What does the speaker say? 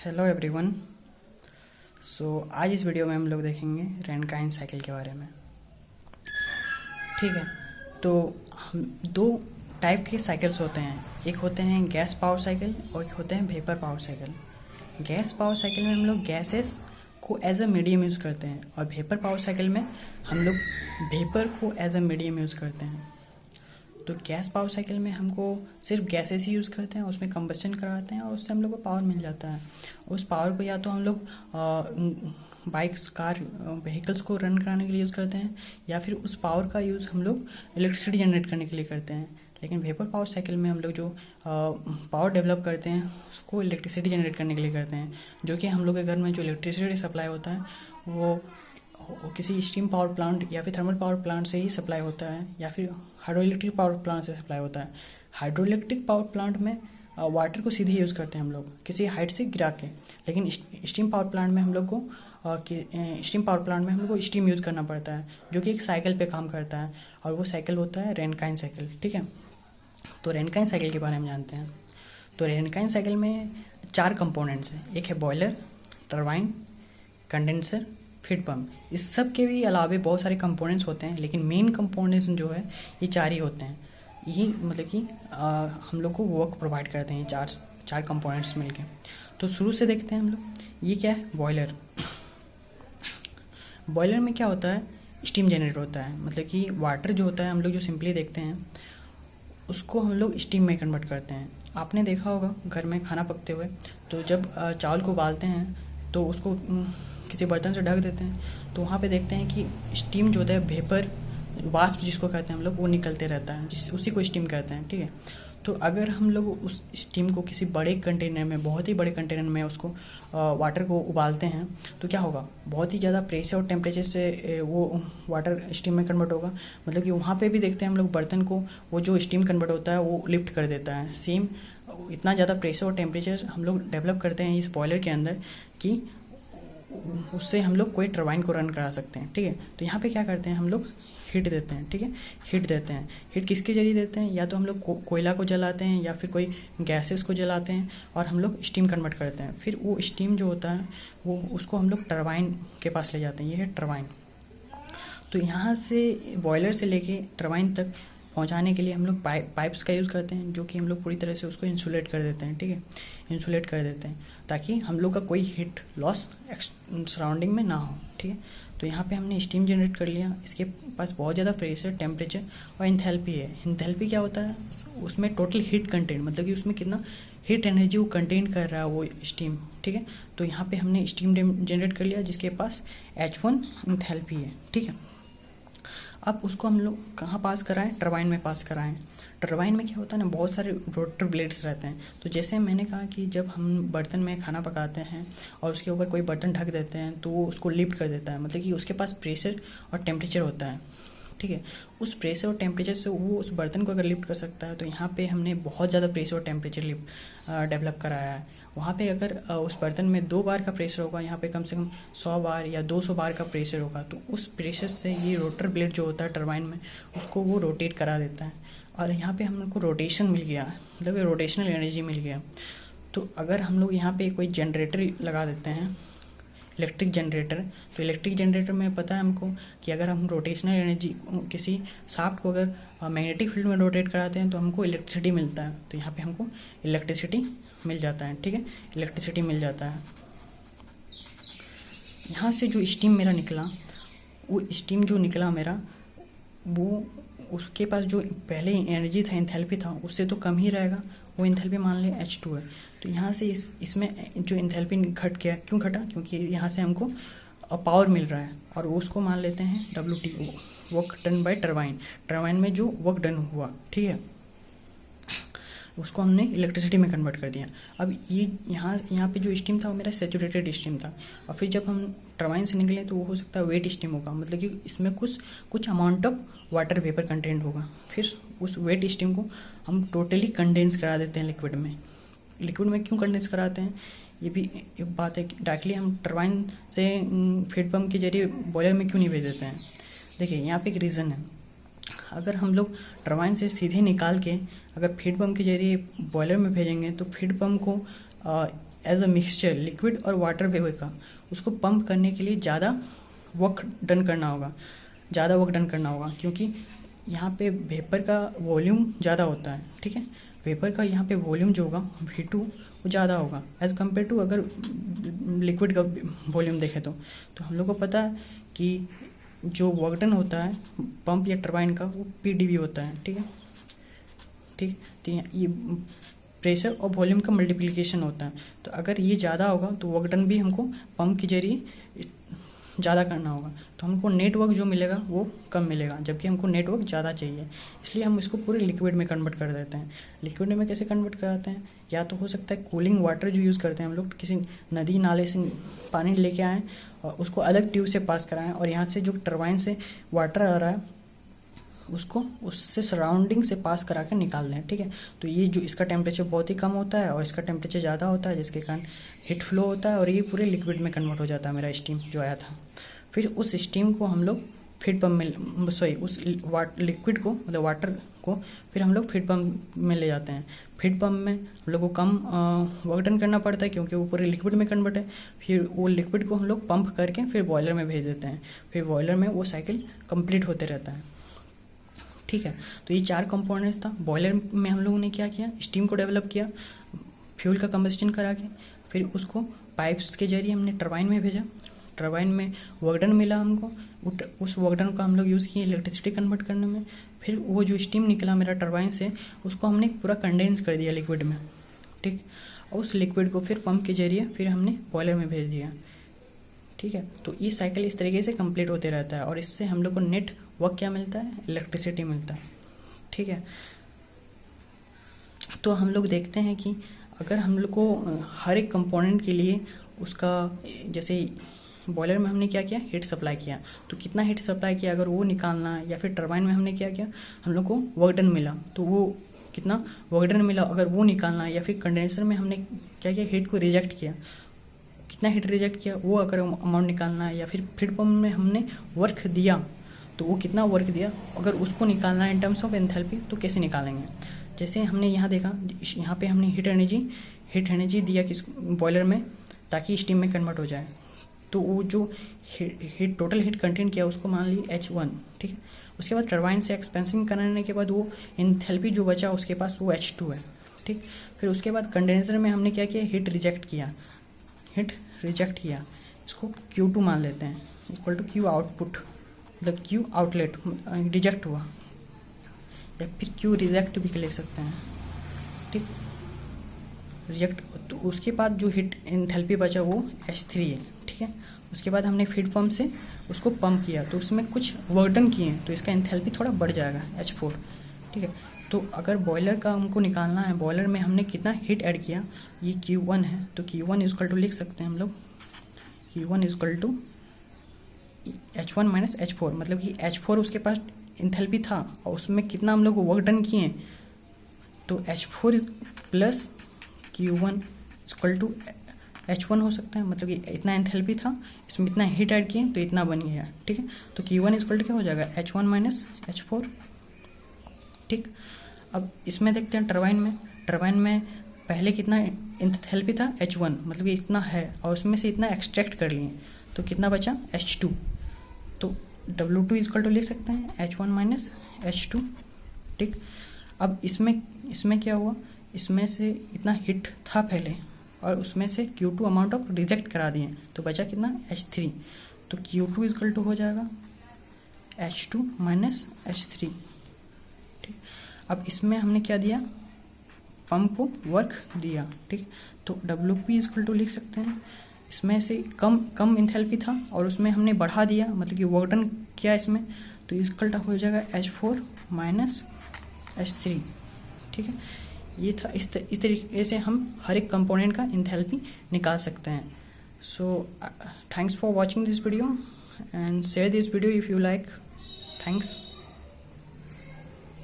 Hello everyone. आज इस video में हम लोग देखेंगे रैनकाइन साइकिल के बारे में। ठीक है, तो हम दो टाइप के साइकिल्स होते हैं। एक होते हैं गैस पावर साइकिल और एक होते हैं vapour power cycle. Gas power cycle में हम लोग गैसेस को एज अ मीडियम यूज़ करते हैं और वेपर पावर साइकिल में हम लोग वेपर को एज अ मीडियम यूज़ करते हैं। तो गैस पावर साइकिल में हमको सिर्फ गैसेस ही यूज़ करते हैं, उसमें कंबस्शन कराते हैं और उससे हम लोग को पावर मिल जाता है। उस पावर को या तो हम लोग बाइक्स, कार, व्हीकल्स को रन कराने के लिए यूज़ करते हैं या फिर उस पावर का यूज़ हम लोग इलेक्ट्रिसिटी जनरेट करने के लिए करते हैं। लेकिन वेपर पावर साइकिल में हम लोग जो पावर डेवलप करते हैं उसको इलेक्ट्रिसिटी जनरेट करने के लिए करते हैं, जो कि हम लोग के घर में जो इलेक्ट्रिसिटी सप्लाई होता है वो किसी स्टीम पावर प्लांट या फिर थर्मल पावर प्लांट से ही सप्लाई होता है या फिर हाइड्रो इलेक्ट्रिक पावर प्लांट से सप्लाई होता है। हाइड्रो इलेक्ट्रिक पावर प्लांट में वाटर को सीधे यूज़ करते हैं हम लोग किसी हाइट से गिरा के, लेकिन स्टीम पावर प्लांट में हम लोग को स्टीम यूज़ करना पड़ता है, जो कि एक साइकिल पे काम करता है और वो साइकिल होता है रैनकाइन साइकिल। ठीक है, तो रैनकाइन साइकिल के बारे में जानते हैं। तो रैनकाइन साइकिल में 4 कंपोनेंट्स हैं। एक है boiler, turbine, condenser, feed pump. इस सब के भी अलावे बहुत सारे कंपोनेंट्स होते हैं, लेकिन मेन कंपोनेंट्स जो है ये 4 ही होते हैं। यही मतलब कि हम लोग को वर्क प्रोवाइड करते हैं चार कंपोनेंट्स मिलके। तो शुरू से देखते हैं हम लोग। ये क्या है? बॉयलर। बॉयलर में क्या होता है? स्टीम जनरेट होता है, मतलब कि वाटर जो होता है हम लोग जो सिंपली देखते हैं उसको हम लोग स्टीम में कन्वर्ट करते हैं। आपने देखा होगा घर में खाना पकते हुए, तो जब चावल को उबालते हैं तो उसको किसी बर्तन से ढक देते हैं, तो वहाँ पे देखते हैं कि स्टीम जो होता है, वेपर, वाष्प जिसको कहते हैं हम लोग, वो निकलते रहता है, उसी को स्टीम कहते हैं। ठीक है, तो अगर हम लोग उस स्टीम को किसी बड़े कंटेनर में, बहुत ही बड़े कंटेनर में उसको वाटर को उबालते हैं तो क्या होगा? बहुत ही ज़्यादा प्रेशर और टेम्परेचर से वो वाटर स्टीम में कन्वर्ट होगा। मतलब कि वहाँ पे भी देखते हैं हम लोग बर्तन को, वो जो स्टीम कन्वर्ट होता है वो लिफ्ट कर देता है। सेम इतना ज़्यादा प्रेशर और टेम्परेचर हम लोग डेवलप करते हैं इस बॉयलर के अंदर कि उससे हम लोग कोई टरबाइन को रन करा सकते हैं। ठीक है, तो यहाँ पे क्या करते हैं हम लोग? हीट देते हैं। ठीक है, हीट देते हैं। हीट किसके जरिए देते हैं? या तो हम लोग कोयला को जलाते हैं या फिर कोई गैसेस को जलाते हैं और हम लोग स्टीम कन्वर्ट करते हैं। फिर वो स्टीम जो होता है वो उसको हम लोग टरबाइन के पास ले जाते हैं। ये है टरबाइन। तो यहाँ से बॉयलर से लेके टरबाइन तक पहुँचाने के लिए हम लोग पाइप्स का यूज़ करते हैं, जो कि हम लोग पूरी तरह से उसको इंसुलेट कर देते हैं। ठीक है, इंसुलेट कर देते हैं ताकि हम लोग का कोई हीट लॉस सराउंडिंग में ना हो। ठीक है, तो यहाँ पे हमने स्टीम जनरेट कर लिया। इसके पास बहुत ज़्यादा प्रेशर, टेम्परेचर और इंथैल्पी है। इंथैल्पी क्या होता है? उसमें टोटल हीट कंटेंट, मतलब कि उसमें कितना हीट एनर्जी वो कंटेन कर रहा है वो स्टीम। ठीक है, तो यहाँ पे हमने स्टीम जनरेट कर लिया जिसके पास H1 इंथैल्पी है। ठीक है, अब उसको हम लोग कहाँ पास कराएं? टरबाइन में पास कराएं। टरबाइन में क्या होता है ना, बहुत सारे रोटर ब्लेड्स रहते हैं। तो जैसे मैंने कहा कि जब हम बर्तन में खाना पकाते हैं और उसके ऊपर कोई बर्तन ढक देते हैं तो वो उसको लिफ्ट कर देता है, मतलब कि उसके पास प्रेशर और टेम्परेचर होता है। ठीक है, उस प्रेशर और टेम्परेचर से वो उस बर्तन को अगर लिफ्ट कर सकता है, तो यहाँ पे हमने बहुत ज़्यादा प्रेशर और टेम्परेचर डेवलप कराया है। वहाँ पे अगर उस बर्तन में 2 बार का प्रेशर होगा, यहाँ पे कम से कम 100 बार या 200 बार का प्रेशर होगा, तो उस प्रेशर से ये रोटर ब्लेड जो होता है टरबाइन में, उसको वो रोटेट करा देता है और यहाँ पे हम लोग को रोटेशन मिल गया, मतलब रोटेशनल एनर्जी मिल गया। तो अगर हम लोग यहाँ पे कोई जनरेटर लगा देते हैं, इलेक्ट्रिक जनरेटर, तो इलेक्ट्रिक जनरेटर में पता है हमको कि अगर हम रोटेशनल एनर्जी किसी शाफ्ट को अगर मैग्नेटिक फील्ड में रोटेट कराते हैं तो हमको इलेक्ट्रिसिटी मिलता है। तो यहाँ पे हमको इलेक्ट्रिसिटी मिल जाता है। ठीक है, इलेक्ट्रिसिटी मिल जाता है। यहाँ से जो स्टीम मेरा निकला, वो स्टीम जो निकला मेरा, वो उसके पास जो पहले एनर्जी था, इंथैल्पी था, उससे तो कम ही रहेगा। वो इंथैल्पी मान लें H2 है। तो यहाँ से इसमें जो इंथैल्पी घट गया, क्यों घटा? क्योंकि यहाँ से हमको पावर मिल रहा है और उसको मान लेते हैं WTO, work done by turbine. Turbine में जो वर्क डन हुआ, ठीक है, उसको हमने इलेक्ट्रिसिटी में कन्वर्ट कर दिया। अब ये यहाँ पे जो स्टीम था वो मेरा सैचुरेटेड स्टीम था, और फिर जब हम टरबाइन से निकले तो वो हो सकता है वेट स्टीम होगा, मतलब कि इसमें कुछ amount of water vapour content होगा। फिर उस वेट स्टीम को हम टोटली कंडेंस करा देते हैं लिक्विड में। लिक्विड में क्यों कंडेंस कराते हैं, ये भी एक बात है। डायरेक्टली हम टरबाइन से फीड पंप के जरिए बॉयलर में क्यों नहीं भेज देते हैं? देखिए, यहाँ पे एक रीज़न है। अगर हम लोग टरबाइन से सीधे निकाल के अगर फीड पंप के जरिए बॉयलर में भेजेंगे तो फीड पंप को एज अ मिक्सचर लिक्विड और वाटर वेपर का, उसको पंप करने के लिए ज़्यादा वर्क डन करना होगा, क्योंकि यहाँ पे वेपर का वॉल्यूम ज़्यादा होता है, ठीक है। वेपर का यहाँ पे वॉल्यूम जो होगा V2 वो ज़्यादा होगा एज़ कम्पेयर टू अगर लिक्विड का वॉल्यूम देखें तो हम लोग को पता है कि जो वर्क डन होता है पंप या टरबाइन का वो PdV होता है, ठीक है। तो ये प्रेशर और वॉल्यूम का मल्टीप्लिकेशन होता है। तो अगर ये ज़्यादा होगा तो वर्क डन भी हमको पंप के जरिए ज़्यादा करना होगा, तो हमको नेटवर्क जो मिलेगा वो कम मिलेगा, जबकि हमको नेटवर्क ज़्यादा चाहिए। इसलिए हम इसको पूरे लिक्विड में कन्वर्ट कर देते हैं। लिक्विड में कैसे कन्वर्ट कराते हैं, या तो हो सकता है कूलिंग वाटर जो यूज़ करते हैं हम लोग, किसी नदी नाले से पानी लेके आएँ और उसको अलग ट्यूब से पास कराएं, और यहाँ से जो टरबाइन से वाटर आ रहा है उसको उससे सराउंडिंग से पास करा कर निकाल दें, ठीक है। तो ये जो इसका टेम्परेचर बहुत ही कम होता है और इसका टेम्परेचर ज़्यादा होता है, जिसके कारण हीट फ्लो होता है और ये पूरे लिक्विड में कन्वर्ट हो जाता है मेरा स्टीम जो आया था। फिर उस स्टीम को हम लोग फीड पंप में उस लिक्विड को मतलब वाटर को फिर हम लोग फीड पंप में ले जाते हैं। फीड पंप में हम लोग को कम वर्क डन करना पड़ता है क्योंकि वो पूरे लिक्विड में कन्वर्ट है। फिर वो लिक्विड को हम लोग पंप करके फिर बॉयलर में भेज देते हैं। फिर बॉयलर में वो साइकिल कंप्लीट होते रहता है, ठीक है। तो ये 4 कंपोनेंट्स था। बॉयलर में हम लोगों ने क्या किया, स्टीम को डेवलप किया फ्यूल का कंबस्टन करा के, फिर उसको पाइप्स के जरिए हमने टरबाइन में भेजा। टरबाइन में वर्कडन मिला हमको, उस वर्कडन का हम लोग यूज़ किए इलेक्ट्रिसिटी कन्वर्ट करने में। फिर वो जो स्टीम निकला मेरा टरबाइन से उसको हमने पूरा कंडेंस कर दिया लिक्विड में, ठीक। और उस लिक्विड को फिर पंप के जरिए फिर हमने बॉयलर में भेज दिया, ठीक है। तो ये साइकिल इस तरीके से कंप्लीट होते रहता है और इससे हम लोग को नेट वर्क क्या मिलता है, इलेक्ट्रिसिटी मिलता है, ठीक है। तो हम लोग देखते हैं कि अगर हम लोग को हर एक कंपोनेंट के लिए उसका, जैसे बॉयलर में हमने क्या किया, हीट सप्लाई किया, तो कितना हीट सप्लाई किया अगर वो निकालना है, या फिर टरबाइन में हमने क्या किया, हम लोग को वर्क डन मिला तो वो कितना वर्क डन मिला अगर वो निकालना है, या फिर कंडेंसर में हमने क्या किया, हीट को रिजेक्ट किया, कितना हीट रिजेक्ट किया वो अगर अमाउंट निकालना है, या फिर फीड पंप में हमने वर्क दिया तो वो कितना वर्क दिया अगर उसको निकालना है इन टर्म्स ऑफ एंथैल्पी तो कैसे निकालेंगे। जैसे हमने यहाँ देखा, यहाँ पे हमने हीट एनर्जी दिया किस बॉयलर में ताकि स्टीम में कन्वर्ट हो जाए। तो वो जो हीट टोटल हीट कंटेंट किया उसको मान ली H1, ठीक है। उसके बाद टरबाइन से एक्सपेंसिंग कराने के बाद वो एंथैल्पी जो बचा उसके पास वो H2 है, ठीक। फिर उसके बाद कंडेंसर में हमने क्या किया, हीट रिजेक्ट किया, इसको Q2 मान लेते हैं, इक्वल टू Q आउटपुट, मतलब Q आउटलेट रिजेक्ट हुआ, या फिर Q रिजेक्ट भी लिख सकते हैं, ठीक। रिजेक्ट, तो उसके बाद जो हीट एंथैल्पी बचा वो H3 है, ठीक है। उसके बाद हमने फीड पंप से उसको पंप किया तो उसमें कुछ वर्क डन किए तो इसका एंथैल्पी थोड़ा बढ़ जाएगा H4, ठीक है। तो अगर बॉयलर का हमको निकालना है, बॉयलर में हमने कितना हीट ऐड किया, ये Q1 है, तो Q1 इक्वल टू लिख सकते हैं हम लोग, Q1 equal to H1 minus H4, मतलब कि H4 उसके पास एंथैल्पी था और उसमें कितना हम लोग वर्क डन किए, तो H4 plus Q1 equal to H1 हो सकता है, मतलब कि इतना एंथैल्पी था, इसमें इतना हीट ऐड किए तो इतना बन गया, ठीक है। तो Q1 इक्वल टू क्या हो जाएगा, H1 माइनस H4, ठीक। अब इसमें देखते हैं टरबाइन में पहले कितना एंथैल्पी था H1, मतलब कि इतना है और उसमें से इतना एक्सट्रैक्ट कर लिए तो कितना बचा H2, तो W2 इक्वल टू लिख सकते हैं H1 माइनस H2, ठीक। अब इसमें क्या हुआ, इसमें से इतना हीट था पहले और उसमें से Q2 अमाउंट ऑफ रिजेक्ट करा दिए तो बचा कितना H3, तो Q2 इक्वल टू हो जाएगा H2 माइनस H3, ठीक। अब इसमें हमने क्या दिया, पंप को वर्क दिया, ठीक। तो WP इक्वल टू लिख सकते हैं, इसमें से कम एंथैल्पी था और उसमें हमने बढ़ा दिया, मतलब कि वर्क डन किया इसमें, तो इक्वल हो जाएगा H4 माइनस H3, ठीक है। ये था, इस तरीके से हम हर एक कंपोनेंट का एंथैल्पी निकाल सकते हैं। So thanks for watching this video and share this video if you like. Thanks.